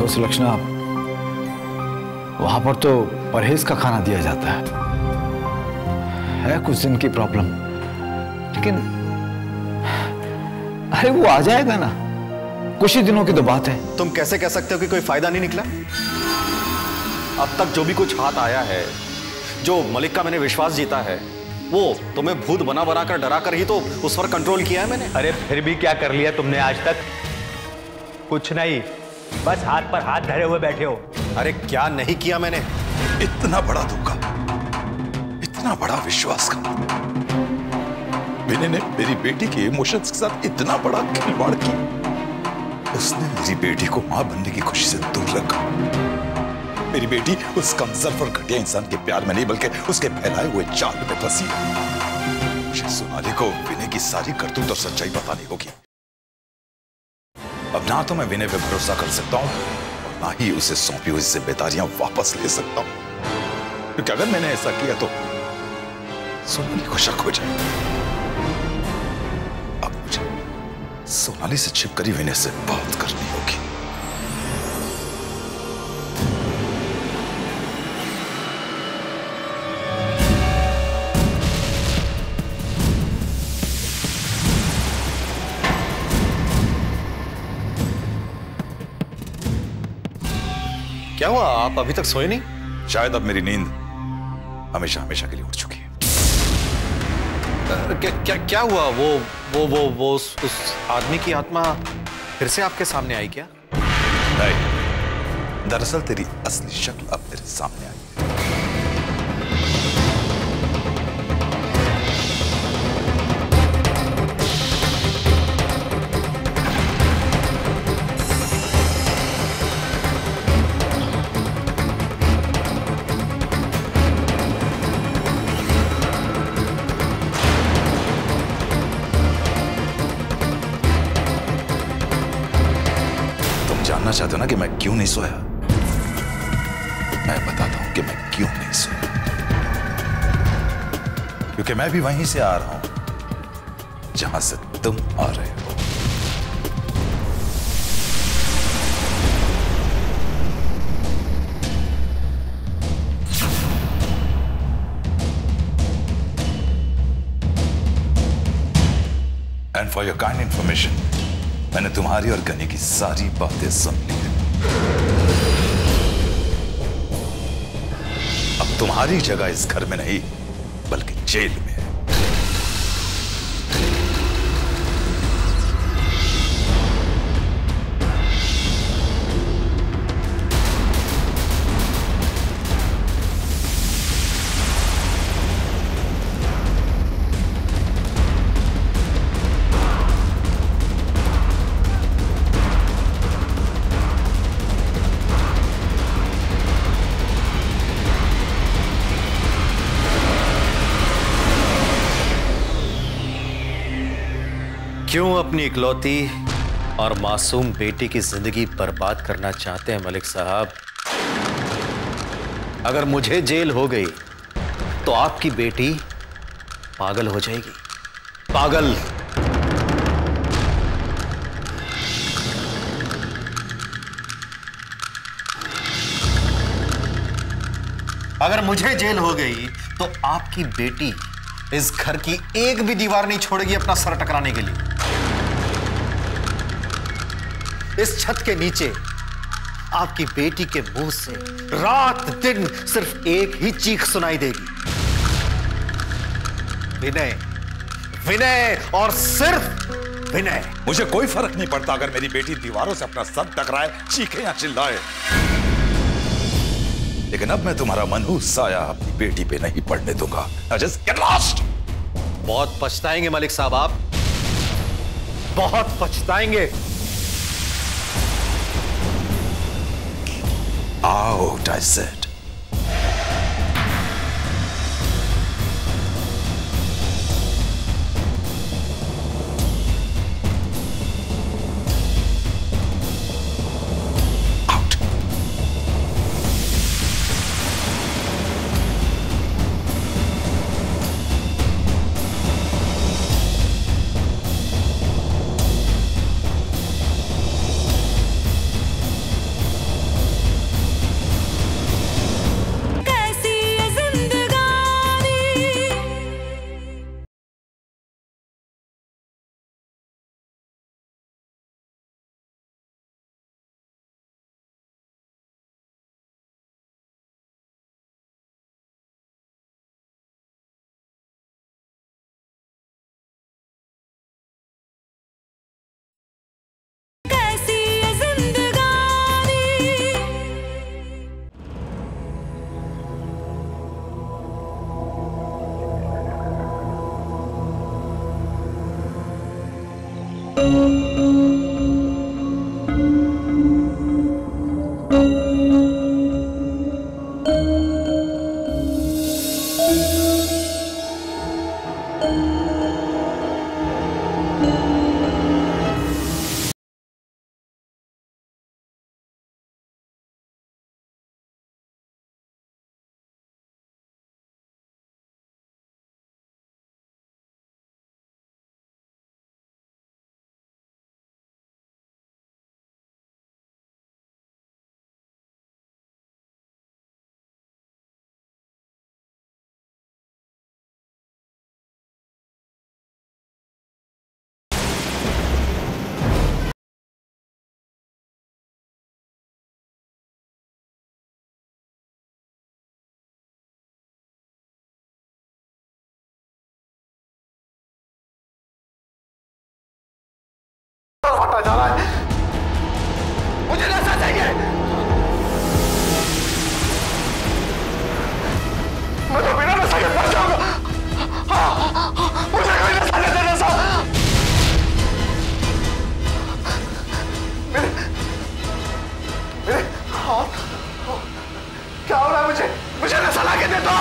सुलक्षणा, वहां पर तो परहेज का खाना दिया जाता है कुछ दिन की प्रॉब्लम, लेकिन अरे वो आ जाएगा ना, कुछ ही दिनों की तो बात है। तुम कैसे कह सकते हो कि कोई फायदा नहीं निकला? अब तक जो भी कुछ हाथ आया है, जो मलिक का मैंने विश्वास जीता है, वो तुम्हें भूत बना बना कर डरा कर ही तो उस पर कंट्रोल किया है मैंने। अरे फिर भी क्या कर लिया तुमने आज तक? कुछ नहीं, बस हाथ पर हाथ धरे हुए बैठे हो। अरे क्या नहीं किया मैंने? इतना बड़ा धोखा, इतना बड़ा विश्वासघात, विनय ने मेरी बेटी के इमोशंस के साथ इतना बड़ा खिलवाड़ किया। उसने मेरी बेटी को मां बनने की खुशी से दूर रखा। मेरी बेटी उस कमजोर और घटिया इंसान के प्यार में नहीं बल्कि उसके फैलाए हुए जाल में फंसी। मुझे सोनाली को विनय की सारी करतूत और सच्चाई बतानी होगी। अब ना तो मैं विनय पे भरोसा कर सकता हूं और ना ही उसे सौंपी हुई जिम्मेदारियां वापस ले सकता हूं, क्योंकि अगर मैंने ऐसा किया तो सोनाली को शक हो जाए। अब मुझे सोनाली से छिपकर ही विनय से बात करनी होगी। क्या हुआ, आप अभी तक सोए नहीं? शायद अब मेरी नींद हमेशा हमेशा के लिए उड़ चुकी है। क्या हुआ? वो उस आदमी की आत्मा फिर से आपके सामने आई क्या? नहीं, दरअसल तेरी असली शक्ल अब मेरे सामने आई है। जानना चाहते हो ना कि मैं क्यों नहीं सोया? मैं बताता हूं कि मैं क्यों नहीं सोया। क्योंकि मैं भी वहीं से आ रहा हूं जहां से तुम आ रहे हो। And for your kind information, मैंने तुम्हारी और गनी की सारी बातें सुन ली हैं। अब तुम्हारी जगह इस घर में नहीं बल्कि जेल में है। क्यों अपनी इकलौती और मासूम बेटी की जिंदगी बर्बाद करना चाहते हैं मलिक साहब? अगर मुझे जेल हो गई तो आपकी बेटी पागल हो जाएगी। पागल। अगर मुझे जेल हो गई तो आपकी बेटी इस घर की एक भी दीवार नहीं छोड़ेगी अपना सर टकराने के लिए। इस छत के नीचे आपकी बेटी के मुंह से रात दिन सिर्फ एक ही चीख सुनाई देगी, विनय, विनय और सिर्फ विनय। मुझे कोई फर्क नहीं पड़ता अगर मेरी बेटी दीवारों से अपना सर टकराए, चीखे या चिल्लाए, लेकिन अब मैं तुम्हारा मनहूस साया अपनी बेटी पे नहीं पड़ने दूंगा। Just get lost! बहुत पछताएंगे मलिक साहब, आप बहुत पछताएंगे। Out, I said. फटा जा रहा है, मुझे नशा चाहिए। मैं तो बिना नशा के मर जाऊंगा। मुझे कोई नशा नहीं दे, नशा। मेरे हाथ क्या हो रहा है? मुझे नशा ला के दे दो।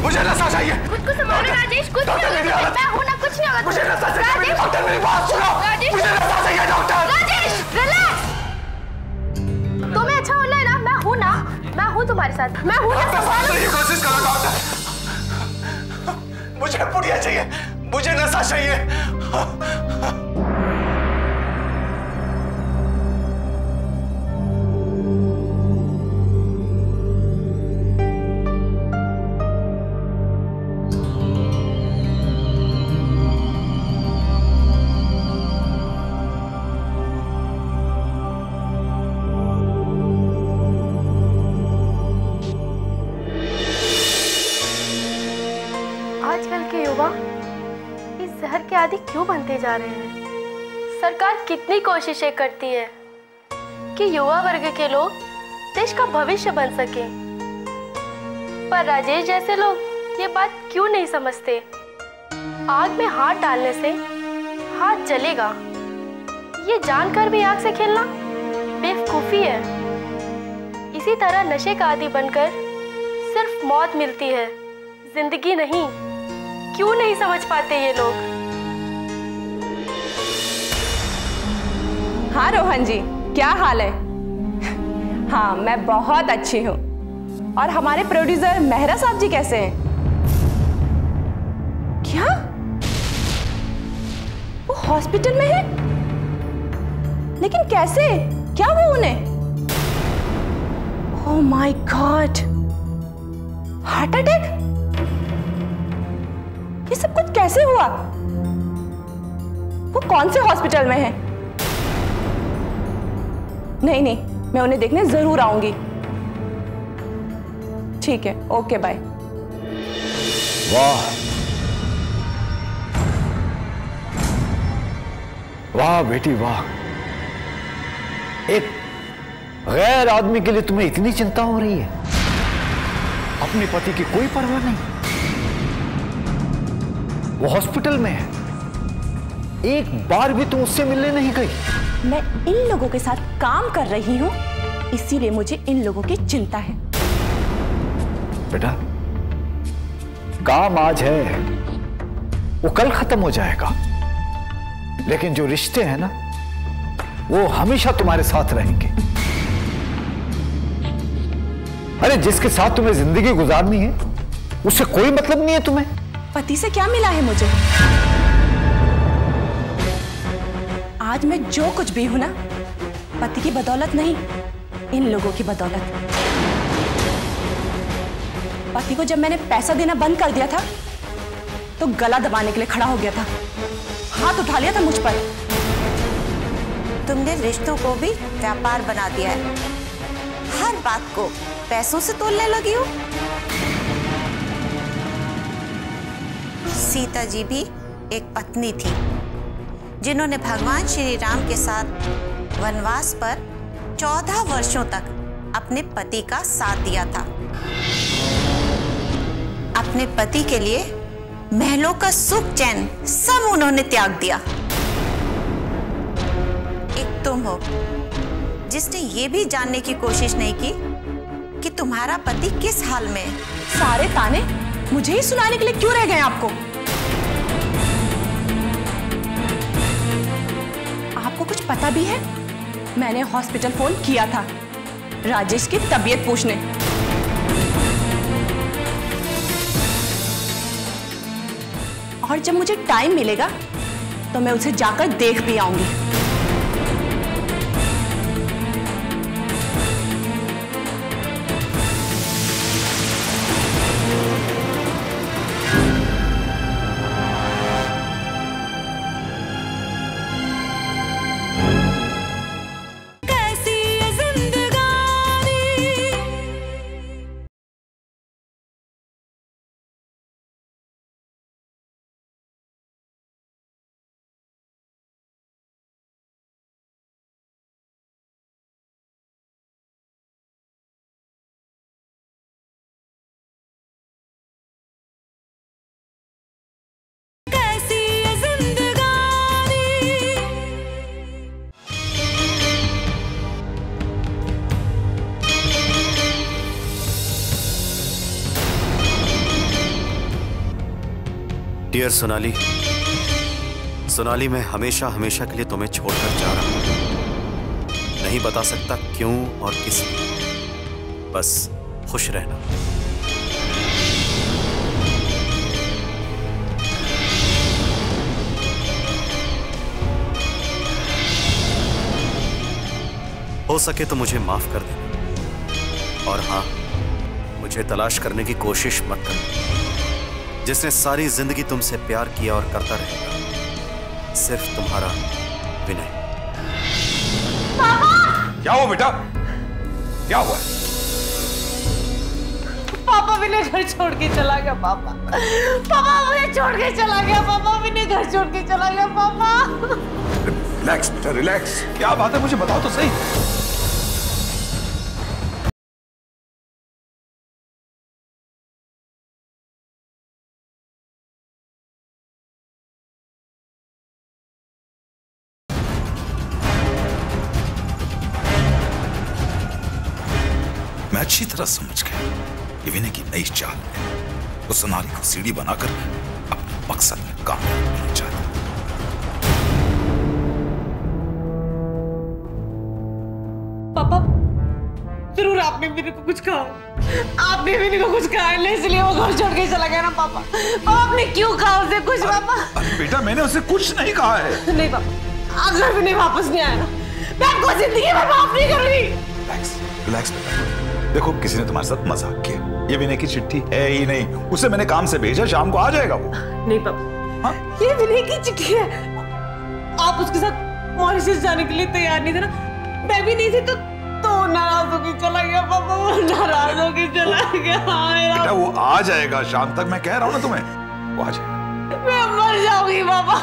मुझे नशा चाहिए। खुद को संभालो राजेश, कुछ नहीं होगा। मैं हूं ना, कुछ नहीं होगा। मुझे नशा चाहिए। डॉक्टर मेरी बात सुनो। मुझे नशा चाहिए डॉक्टर। राजेश रिलैक्स। तुम्हें अच्छा होना है ना? मैं हूं ना, मैं हूं तुम्हारे साथ। मैं हूं ना, संभालो। कोशिश करो डॉक्टर। मुझे पुड़िया चाहिए, मुझे नशा चाहिए। आजकल के युवा इस जहर के आदी क्यों बनते जा रहे हैं? सरकार कितनी कोशिशें करती है कि युवा वर्ग के लोग देश का भविष्य बन सके, पर राजेश जैसे लोग ये बात क्यों नहीं समझते? आग में हाथ डालने से हाथ जलेगा, ये जानकर भी आग से खेलना बेवकूफी है। इसी तरह नशे का आदी बनकर सिर्फ मौत मिलती है, जिंदगी नहीं। क्यों नहीं समझ पाते ये लोग? हाँ रोहन जी, क्या हाल है? हाँ मैं बहुत अच्छी हूँ। और हमारे प्रोड्यूसर मेहरा साहब जी कैसे हैं? क्या वो हॉस्पिटल में है? लेकिन कैसे? क्या वो उन्हें? Oh my God, heart attack? ये सब कुछ कैसे हुआ? वो कौन से हॉस्पिटल में है? नहीं नहीं, मैं उन्हें देखने जरूर आऊंगी। ठीक है, ओके बाय। वाह वाह बेटी वाह, एक गैर आदमी के लिए तुम्हें इतनी चिंता हो रही है? अपने पति की कोई परवाह नहीं। वो हॉस्पिटल में है, एक बार भी तुम उससे मिलने नहीं गई। मैं इन लोगों के साथ काम कर रही हूँ, इसीलिए मुझे इन लोगों की चिंता है। बेटा, काम आज है, वो कल खत्म हो जाएगा, लेकिन जो रिश्ते हैं ना, वो हमेशा तुम्हारे साथ रहेंगे। अरे जिसके साथ तुम्हें जिंदगी गुजारनी है, उससे कोई मतलब नहीं है तुम्हें। पति से क्या मिला है मुझे? आज मैं जो कुछ भी हूं ना, पति की बदौलत नहीं, इन लोगों की बदौलत। पति को जब मैंने पैसा देना बंद कर दिया था, तो गला दबाने के लिए खड़ा हो गया था, हाथ उठा लिया था मुझ पर। तुमने रिश्तों को भी व्यापार बना दिया है, हर बात को पैसों से तोलने लगी हो। सीता जी भी एक पत्नी थी, जिन्होंने भगवान श्री राम के साथ वनवास पर 14 वर्षों तक अपने पति का साथ दिया था। अपने पति के लिए महलों का सुख चैन सब उन्होंने त्याग दिया। तुम हो जिसने ये भी जानने की कोशिश नहीं की कि तुम्हारा पति किस हाल में है। सारे ताने मुझे ही सुनाने के लिए क्यों रह गए आपको? आपको कुछ पता भी है? मैंने हॉस्पिटल फोन किया था राजेश की तबीयत पूछने। और जब मुझे टाइम मिलेगा तो मैं उसे जाकर देख भी आऊंगी। डियर सोनाली, सोनाली मैं हमेशा हमेशा के लिए तुम्हें छोड़कर जा रहा हूं। नहीं बता सकता क्यों और किस लिए, बस खुश रहना। हो सके तो मुझे माफ कर देना। और हां, मुझे तलाश करने की कोशिश मत करना। जिसने सारी जिंदगी तुमसे प्यार किया और करता रहेगा, सिर्फ तुम्हारा विनय। पापा! क्या हुआ बेटा? क्या हुआ? पापा विनय घर छोड़ के चला गया। पापा मुझे छोड़ के चला गया। पापा विनय घर छोड़ के चला गया। पापा रिलैक्स बेटा, रिलैक्स। क्या बात है, मुझे बताओ तो सही। मैं अच्छी तरह समझ गया कि विनय की नई चाल है। वो सोनाली को सीढ़ी बनाकर अपने मकसद में कामयाब होना चाहता है। पापा जरूर आपने मेरे को कुछ कहा। आपने मेरे को कुछ कहा है, इसलिए वो घर छोड़ के चला गया ना। पापा आपने क्यों कहा उसे कुछ? पापा बेटा, मैंने उसे कुछ नहीं कहा है। नहीं पापा, अगर विनय वापस नहीं आया ना, मैं आपको जिंदगी में माफ नहीं करूंगी। रिलैक्स, रिलैक्स बेटा। देखो, किसी ने तुम्हारे साथ मजाक किया। ये विनय की चिट्ठी है ही नहीं। उसे मैंने काम से भेजा, शाम को आ जाएगा वो। नहीं पापा, ये विनय की चिट्ठी है। आप उसके साथ मॉरिशस जाने के लिए तैयार नहीं थे ना, मैं भी नहीं थी, तो नाराज होकर चला गया। पापा वो नाराज होकर चला गया। बेटा वो आ जाएगा शाम तक, मैं कह रहा हूँ ना तुम्हें, वो आ जाएगा। मैं मर जाऊंगी पापा,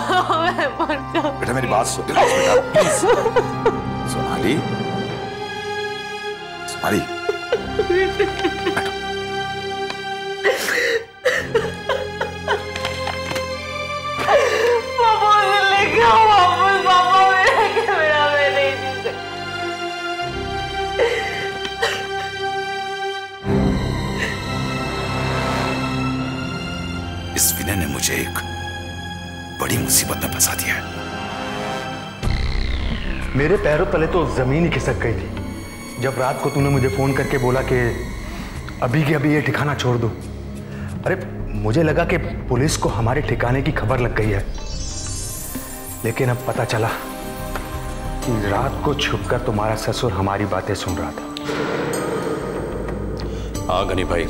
मैं मर जाऊंगी। बेटा मेरी बात सुन, बेटा प्लीज। सोनाली, सोनाली पापा लेके आओ वापस। पापा मेरा मैं नहीं जी सकती। इस विनय ने मुझे एक बड़ी मुसीबत में फंसा दिया है। मेरे पैरों तले तो जमीन ही खिसक गई थी जब रात को तूने मुझे फोन करके बोला कि अभी के अभी ये ठिकाना छोड़ दो। अरे मुझे लगा कि पुलिस को हमारे ठिकाने की खबर लग गई है, लेकिन अब पता चला कि रात को छुपकर तुम्हारा ससुर हमारी बातें सुन रहा था। हाँ गनी भाई,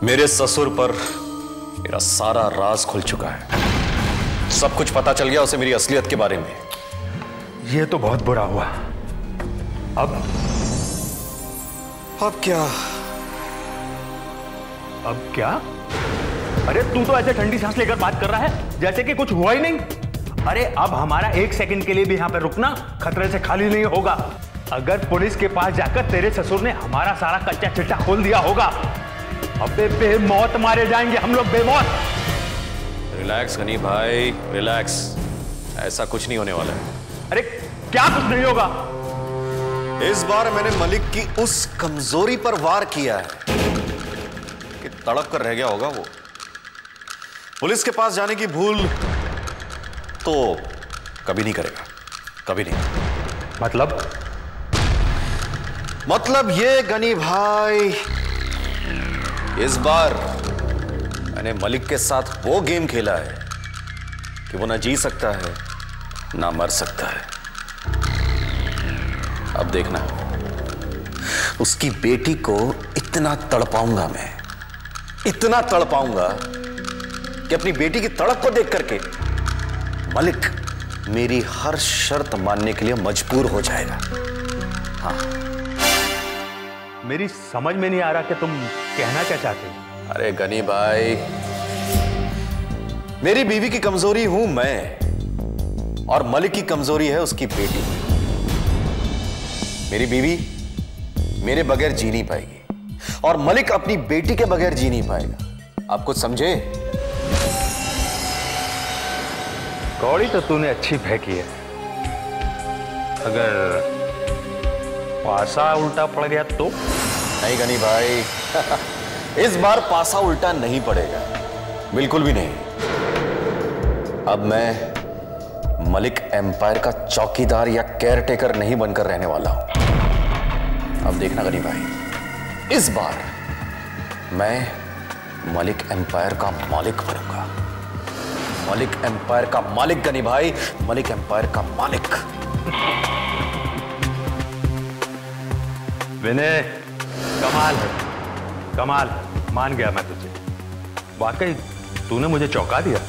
मेरे ससुर पर मेरा सारा राज खुल चुका है। सब कुछ पता चल गया उसे मेरी असलियत के बारे में। ये तो बहुत बुरा हुआ। अब क्या? अब क्या? अरे तू तो ऐसे ठंडी सांस लेकर बात कर रहा है जैसे कि कुछ हुआ ही नहीं। अरे अब हमारा एक सेकंड के लिए भी यहां पर रुकना खतरे से खाली नहीं होगा। अगर पुलिस के पास जाकर तेरे ससुर ने हमारा सारा कच्चा चिट्ठा खोल दिया होगा, अबे बेमौत मारे जाएंगे हम लोग, बेमौत। रिलैक्स गनी भाई, रिलैक्स। ऐसा कुछ नहीं होने वाला है। अरे क्या कुछ नहीं होगा? इस बार मैंने मलिक की उस कमजोरी पर वार किया है कि तड़प कर रह गया होगा वो। पुलिस के पास जाने की भूल तो कभी नहीं करेगा, कभी नहीं। मतलब ये गनी भाई, इस बार मैंने मलिक के साथ वो गेम खेला है कि वो ना जी सकता है ना मर सकता है। अब देखना, उसकी बेटी को इतना तड़पाऊंगा मैं, इतना तड़पाऊंगा कि अपनी बेटी की तड़प को देख करके मलिक मेरी हर शर्त मानने के लिए मजबूर हो जाएगा। हाँ। मेरी समझ में नहीं आ रहा कि तुम कहना क्या चाहते हो। अरे गनी भाई, मेरी बीवी की कमजोरी हूं मैं और मलिक की कमजोरी है उसकी बेटी। मेरी बीवी मेरे बगैर जी नहीं पाएगी और मलिक अपनी बेटी के बगैर जी नहीं पाएगा। आप कुछ समझे? कौड़ी तो तूने अच्छी फेंकी है। अगर पासा उल्टा पड़ गया तो? नहीं गनी भाई, इस बार पासा उल्टा नहीं पड़ेगा, बिल्कुल भी नहीं। अब मैं मलिक एम्पायर का चौकीदार या केयरटेकर नहीं बनकर रहने वाला हूं। अब देखना गनी भाई, इस बार मैं मलिक एम्पायर का मालिक बनूंगा। मलिक एम्पायर का मालिक गनी भाई, मलिक एम्पायर का मालिक। विनय, कमाल है, कमाल है। मान गया मैं तुझे। वाकई तूने मुझे चौंका दिया।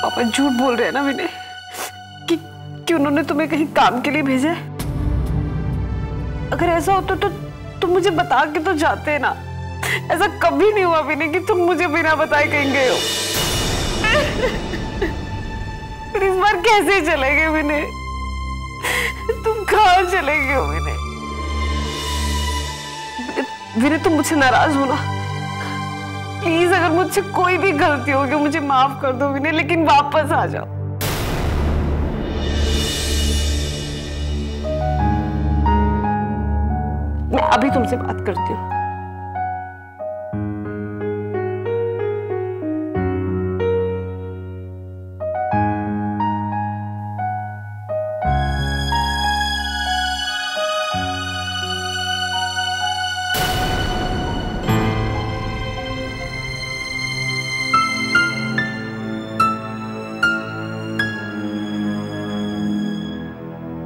पापा झूठ बोल रहे हैं ना विनय कि उन्होंने तुम्हें कहीं काम के लिए भेजा है? अगर ऐसा होता तो तुम मुझे बता के तो जाते ना। ऐसा कभी नहीं हुआ विनय कि तुम मुझे बिना बताए कहीं गए हो। फिर इस बार कैसे चले गए विनय? तुम कहाँ चले गए हो विनय? विनय तुम मुझसे नाराज हो ना? प्लीज, अगर मुझसे कोई भी गलती होगी मुझे माफ कर दो विनय, लेकिन वापस आ जाओ। मैं अभी तुमसे बात करती हूँ।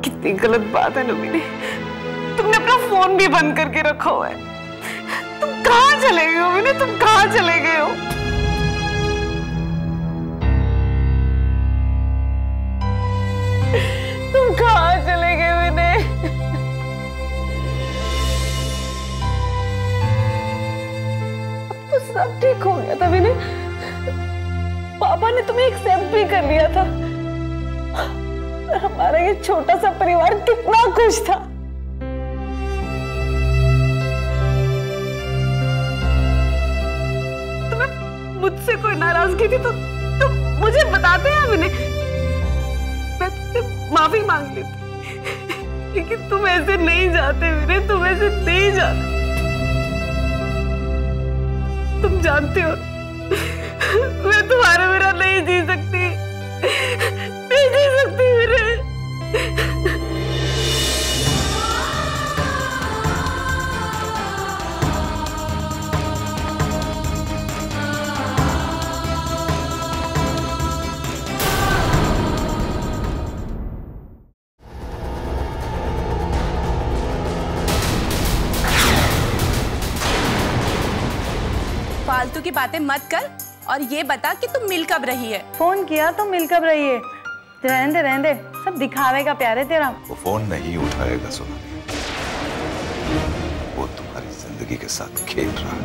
कितनी गलत बात है ना विनय, तुमने अपना फोन भी बंद करके रखा हुआ है। तुम कहाँ चले गए हो विनय? तुम कहाँ चले गए हो? तुम कहाँ चले गए विनय? अब तो सब ठीक हो गया था विनय। पापा ने तुम्हें एक्सेप्ट भी कर लिया था। हमारा ये छोटा सा परिवार कितना खुश था। तुम्हें मुझसे कोई नाराजगी थी तो तुम मुझे बताते हैं विनय, मैं तुमसे माफी मांग लेती। लेकिन तुम ऐसे नहीं जाते विनय, तुम ऐसे नहीं जाते। तुम जानते हो मैं तुम्हारे बिना नहीं जी सकती, नहीं जी सकती विनय। फालतू की बातें मत कर और ये बता कि तुम मिल कब रही है। फोन किया तो मिल कब रही है? रहने दे, सब दिखावे का प्यार है तेरा। वो फोन नहीं उठाएगा सोनाली, वो तुम्हारी जिंदगी के साथ खेल रहा है।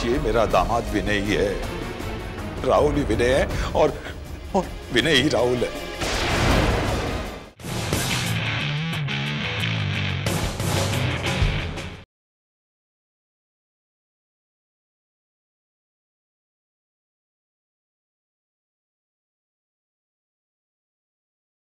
ये मेरा दामाद विनय ही है, राहुल ही विनय है और विनय ही राहुल है।